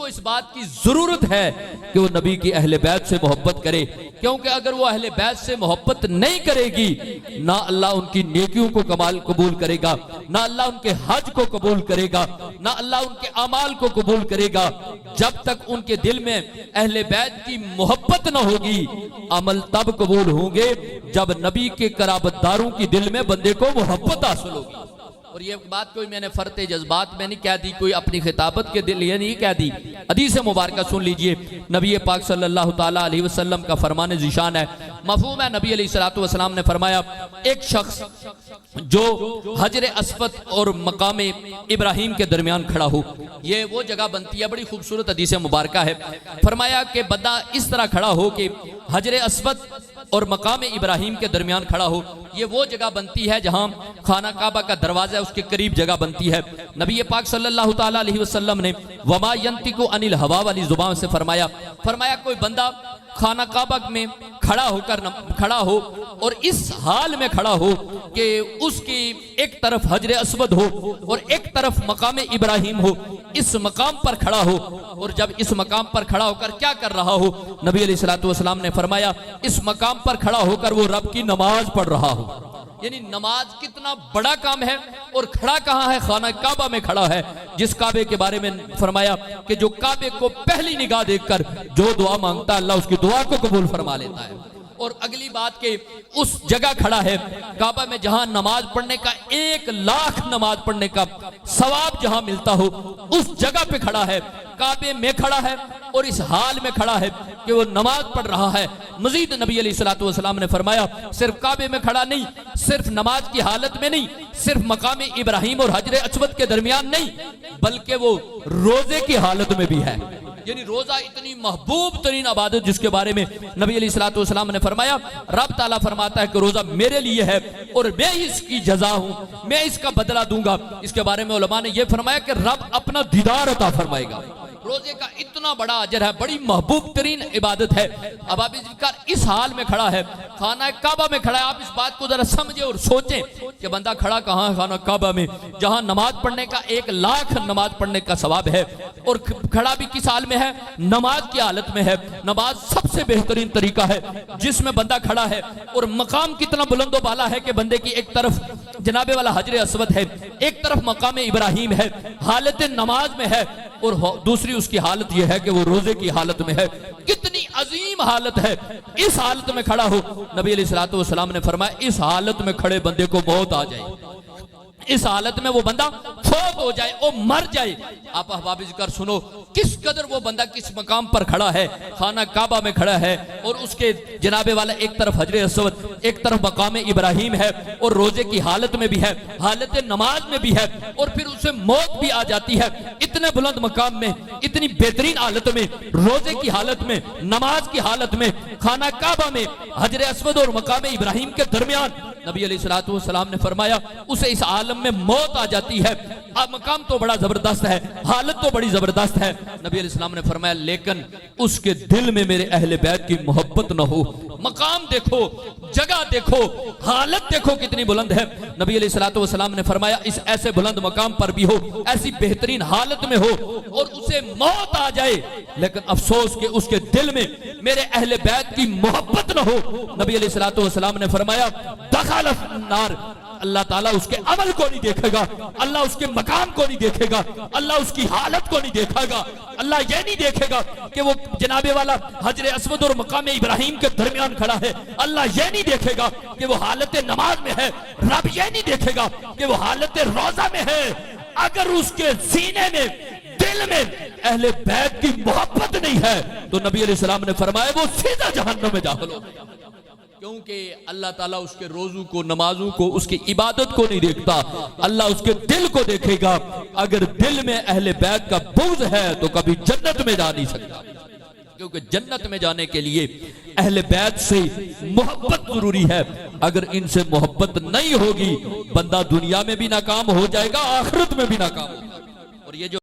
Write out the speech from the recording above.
उसको इस बात की जरूरत है कि वो नबी की अहले बैत से मोहब्बत करे, क्योंकि अगर वो अहले बैत से मोहब्बत नहीं करेगी ना अल्लाह उनकी नेकियों को कबूल करेगा, ना अल्लाह उनके हज को कबूल करेगा, ना अल्लाह उनके अमाल को कबूल करेगा। जब तक उनके दिल में अहले बैत की मोहब्बत न होगी, अमल तब कबूल होंगे जब नबी के कराबतदारों की दिल में बंदे को मोहब्बत हासिल होगी। और ये बात कोई मैंने फरते जज्बात में नहीं कह दी, कोई अपनी खिताबत के दिल ये नहीं कह दी। हदीस मुबारक सुन लीजिए, नबी पाक सल्लल्लाहु ताला अलैहि वसल्लम का फरमान ज़िशान है, मफ़हूम है। नबी अलैहिस्सलातु वस्सलाम ने फरमाया, एक शख्स जो हजर अस्वद और मकाम इब्राहिम के दरमियान खड़ा हो, ये वो जगह बनती है, बड़ी खूबसूरत हदीस मुबारक है। फरमाया कि बंदा इस तरह खड़ा हो कि हजर अस्वद और मकाम इब्राहिम के दरमियान खड़ा हो, ये वो जगह बनती है जहां खाना काबा का दरवाजा है, उसके करीब जगह बनती है। नबी पाक सल्लल्लाहु ताला अलैहि वसल्लम ने वमा यंतिकु अनिल हवा वाली जुबान से फरमाया कोई बंदा खाना काबा में खड़ा हो और इस हाल में खड़ा हो कि उसकी एक तरफ हजर अस्वद हो और एक तरफ मकाम इब्राहिम हो, इस मकाम पर खड़ा हो, और जब इस मकाम पर खड़ा होकर क्या कर रहा हो, नबी अलैहिस्सलातु वस्सलाम ने फरमाया इस मकाम पर खड़ा होकर वो रब की नमाज पढ़ रहा हो। यानी नमाज कितना बड़ा काम है, और खड़ा कहाँ है, खाना काबा में खड़ा है, जिस काबे के बारे में फरमाया कि जो काबे को पहली निगाह देखकर जो दुआ मांगता है अल्लाह उसकी दुआ को कबूल फरमा लेता है। और अगली बात के उस जगह खड़ा है काबा में जहां नमाज पढ़ने का 1 लाख नमाज पढ़ने का सवाब जहां मिलता हो, उस जगह पे खड़ा है, काबे में खड़ा है और इस हाल में खड़ा है कि वो नमाज पढ़ रहा है। मजीद नबी अलैहिस्सलातु वस्सलाम ने फरमाया सिर्फ काबे में खड़ा नहीं, सिर्फ नमाज की हालत में नहीं, सिर्फ मकाम इब्राहिम और हजर अस्वद के दरमियान नहीं, बल्कि वो रोजे की हालत में भी है। यानी रोजा इतनी महबूब तरीन इबादत जिसके बारे में नबी अलैहिस्सलातु वस्सलाम ने फरमाया, रब ताला फरमाता है कि रोजा मेरे लिए है और मैं इसकी जजा हूं, मैं इसका बदला दूंगा। इसके बारे में उलमा ने यह फरमाया कि रब अपना दीदार अता फरमाएगा। रोजे का इतना बड़ा अजर है, बड़ी महबूब तरीन इबादत है। अब आप इस हाल में खड़ा है, खाना काबा में खड़ा है। आप इस बात को जरा समझे और सोचें कि बंदा खड़ा कहाँ है, खाना काबा में, जहां नमाज पढ़ने का 1 लाख नमाज पढ़ने का सवाब है, और खड़ा भी किस हाल में है, नमाज की हालत में है। नमाज सबसे बेहतरीन तरीका है जिसमें बंदा खड़ा है, और मकाम कितना बुलंदो बाला है कि बंदे की एक तरफ जनाबे वाला हजर अस्वद है, एक तरफ मकाम इब्राहिम है, हालत नमाज में है, और दूसरी उसकी हालत यह है कि वो रोजे की हालत में है। कितनी अजीम हालत है। इस हालत में खड़ा हो, नबी अलैहिस्सलातु वस्सलाम ने फरमाया इस हालत में खड़े बंदे को मौत आ जाए, इस हालत में वो बंदा फौत हो जाए और मर जाए। आप अहबाब ज़िक्र सुनो किस कदर वो बंदा किस मकाम पर खड़ा है, खाना काबा में खड़ा है, और उसके जनाबे वाला एक तरफ हजर अस्वद, एक तरफ मकाम इब्राहिम है, और रोजे की हालत में भी है, हालत नमाज में भी है, और फिर उसे मौत भी आ जाती है। इतने बुलंद मकाम में, इतनी बेहतरीन हालत में, रोजे की हालत में, नमाज की हालत में, खाना काबा में, हजर अस्वद और मकाम इब्राहिम के दरमियान नबी अलैहिस्सलातु वस्सलाम ने फरमाया उसे इस आलम में मौत आ जाती है। अब मकाम तो बड़ा जबरदस्त है, हालत तो बड़ी जबरदस्त है। नबी अलैहिस्सलाम ने फरमाया लेकिन उसके दिल में मेरे अहले बैत की मोहब्बत न हो। मकाम देखो, जगह देखो, हालत देखो कितनी बुलंद है। नबी अलैहिस्सलातु वस्सलाम ने फरमाया इस ऐसे बुलंद मकाम पर भी हो, ऐसी बेहतरीन हालत में हो, और उसे मौत आ जाए, लेकिन अफसोस के उसके दिल में मेरे अहले बैत की मोहब्बत न हो। नबी अलैहिस्सलातु वस्सलाम ने फरमाया दखलत नार, अल्लाह ताला उसके अमल को नहीं देखेगा, अल्लाह उसके मकाम को नहीं देखेगा, अल्लाह उसकी हालत को नहीं देखेगा। अल्लाह ये नहीं देखेगा कि वो जनाबे वाला हजर अस्वद और मकाम इब्राहिम के दरमियान खड़ा है, अल्लाह ये नहीं देखेगा कि वो हालत नमाज में है, रब ये नहीं देखेगा कि वो हालत रोजा में है। अगर उसके सीने में, दिल में अहले बैत की मोहब्बत नहीं है तो नबी अलैहिस्सलाम ने फरमाया वो सीधा जहन्नम में दाखिल होगा, क्योंकि अल्लाह ताला उसके रोजू को, नमाजों को, उसकी इबादत को नहीं देखता, अल्लाह उसके दिल को देखेगा। अगर दिल में अहले बैत का बुग़्ज़ है तो कभी जन्नत में जा नहीं सकता, क्योंकि जन्नत में जाने के लिए अहले बैत से मोहब्बत जरूरी है। अगर इनसे मोहब्बत नहीं होगी बंदा दुनिया में भी नाकाम हो जाएगा, आखिरत में भी नाकाम होगा। और ये जो